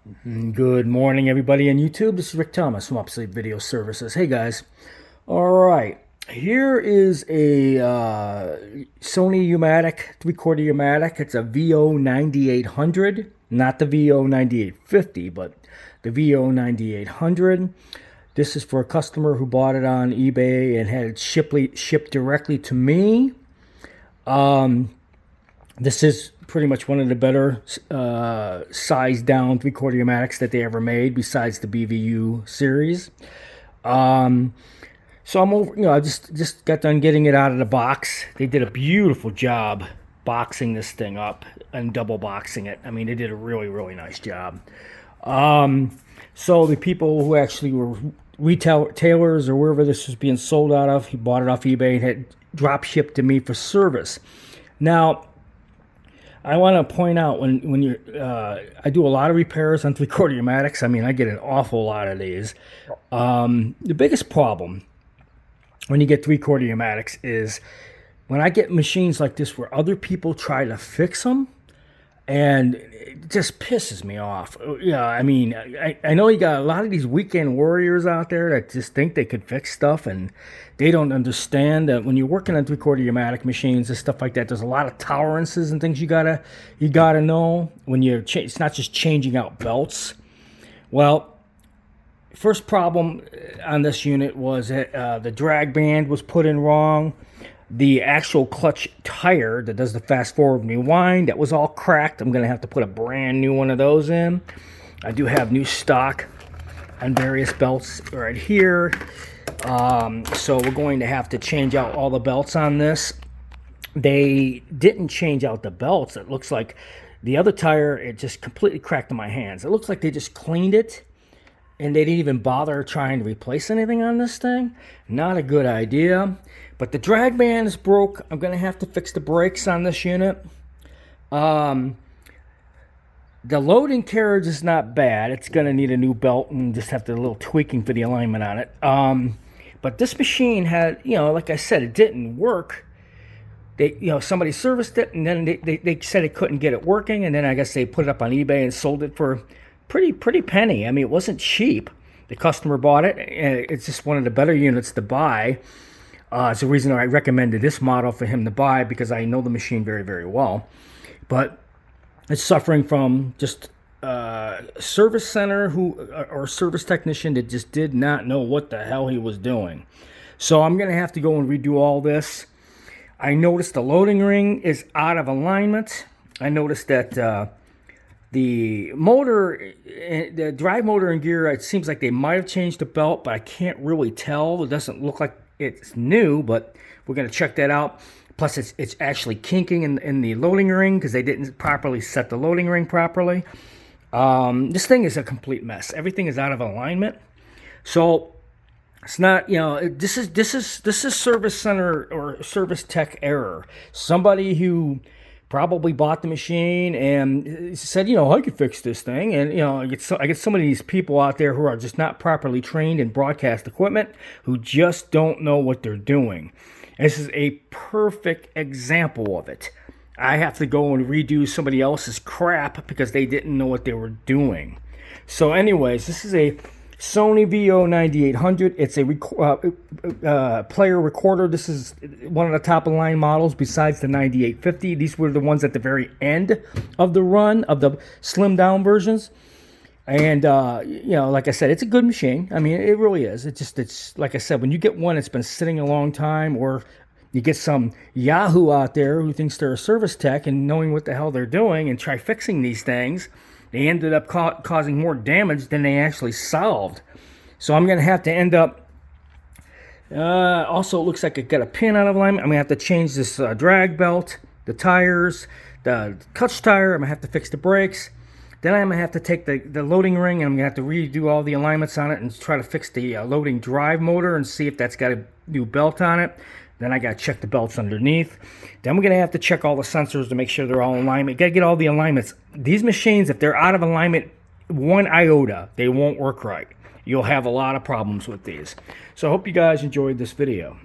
Good morning, everybody on YouTube. This is Rick Thomas from Obsolete Video Services. Hey, guys. All right. Here is a Sony U-matic, three-quarter U-matic. It's a Vo-9800, not the Vo-9850, but the Vo-9800. This is for a customer who bought it on eBay and had it shipped directly to me. This is pretty much one of the better sized down three-quarter U-matics that they ever made, besides the BVU series. So I'm over. I just got done getting it out of the box. They did a beautiful job boxing this thing up and double boxing it. I mean, they did a really nice job. So the people who actually were retailers or wherever this was being sold out of, he bought it off eBay and had drop shipped to me for service. Now, I want to point out when you're, I do a lot of repairs on three-quarter U-matics. I mean, I get an awful lot of these. The biggest problem when you get three-quarter U-matics is when I get machines like this where other people try to fix them, and it just pisses me off. Yeah, I mean, I know you got a lot of these weekend warriors out there that just think they could fix stuff, and they don't understand that when you're working on three-quarter U-matic machines and stuff like that, there's a lot of tolerances and things you gotta know when you're. It's not just changing out belts. Well, first problem on this unit was that the drag band was put in wrong. The actual clutch tire that does the fast forward rewind, that was all cracked. I'm going to have to put a brand new one of those in. I do have new stock on various belts right here. So we're going to have to change out all the belts on this. They didn't change out the belts. It looks like the other tire, it just completely cracked in my hands. It looks like they just cleaned it and they didn't even bother trying to replace anything on this thing. Not a good idea. But the drag band is broke. I'm going to have to fix the brakes on this unit. The loading carriage is not bad. It's going to need a new belt and just have to do a little tweaking for the alignment on it. But this machine had, like I said, it didn't work. They, somebody serviced it, and then they said it couldn't get it working, and then I guess they put it up on eBay and sold it for pretty penny. I mean, it wasn't cheap. The customer bought it, and it's just one of the better units to buy. It's the reason I recommended this model for him to buy, because I know the machine very well. But it's suffering from just a service center or service technician that just did not know what the hell he was doing. So I'm going to have to go and redo all this. I noticed the loading ring is out of alignment. I noticed that the motor, the drive motor and gear, it seems like they might have changed the belt, but I can't really tell. It doesn't look like it's new, but we're going to check that out. Plus, it's actually kinking in the loading ring because they didn't properly set the loading ring properly. This thing is a complete mess. Everything is out of alignment. So it's not, this is service center or service tech error. Somebody who probably bought the machine and said, I could fix this thing. And, I get some of these people out there who are just not properly trained in broadcast equipment, who just don't know what they're doing. And this is a perfect example of it. I have to go and redo somebody else's crap because they didn't know what they were doing. So anyways, this is a Sony Vo-9800. It's a player recorder. This is one of the top of the line models besides the 9850. These were the ones at the very end of the run of the slim down versions. And, like I said, it's a good machine. I mean, it really is. It's like I said, when you get one that's been sitting a long time, or you get some Yahoo out there who thinks they're a service tech and knowing what the hell they're doing and try fixing these things, they ended up causing more damage than they actually solved. So I'm going to have to end up... also, it looks like it got a pin out of alignment. I'm going to have to change this drag belt, the tires, the clutch tire. I'm going to have to fix the brakes. Then I'm going to have to take the loading ring, and I'm going to have to redo all the alignments on it and try to fix the loading drive motor and see if that's got a new belt on it. Then I got to check the belts underneath. Then we're going to have to check all the sensors to make sure they're all in alignment. Got to get all the alignments. These machines, if they're out of alignment, one iota, they won't work right. You'll have a lot of problems with these. So I hope you guys enjoyed this video.